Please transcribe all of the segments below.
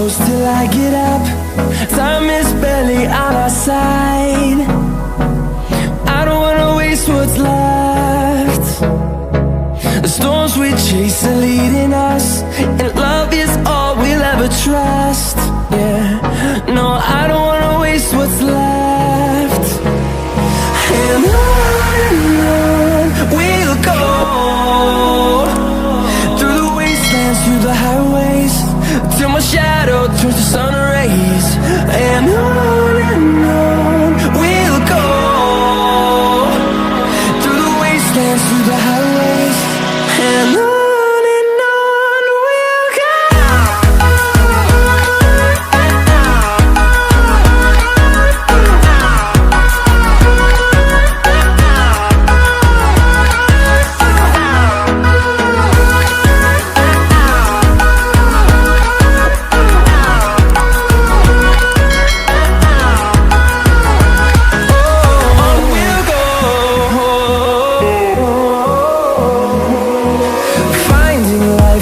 close till I get up. Time is barely on our side. I don't wanna waste what's left. The storms we chase are leading us, and love is all we'll ever trust. Yeah, no, I don't wanna waste what's left. And on we'll go, through the wastelands, through the highways, till my shadow turns to sun rays. And on we'll go, through the wastelands, through the highways, and on we'll go.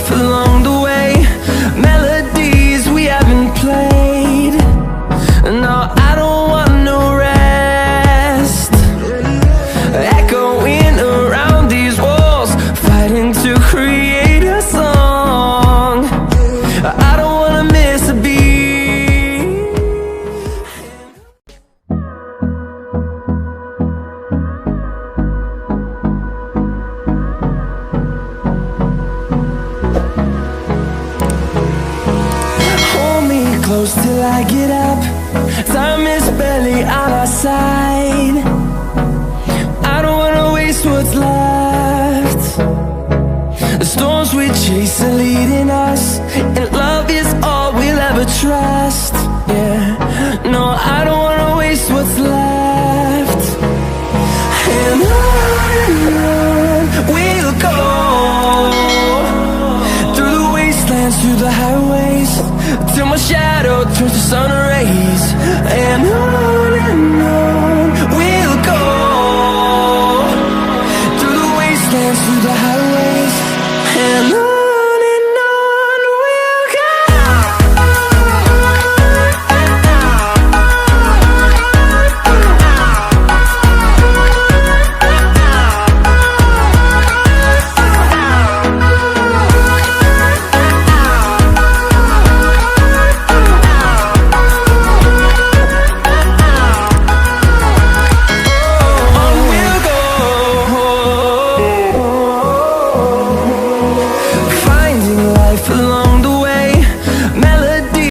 Along the way, melodies we haven't played. No, I don't want no rest. Echoing around these walls, fighting to create a song. I don't wanna miss a beat. Close till I get up. Time is barely on our side. I don't wanna waste what's left. The storms we chase are leading us, and love is all we'll ever trust. Yeah, no, I don't wanna waste what's left. And on we'll go, through the wastelands, through the highways, till my shadow turns to sun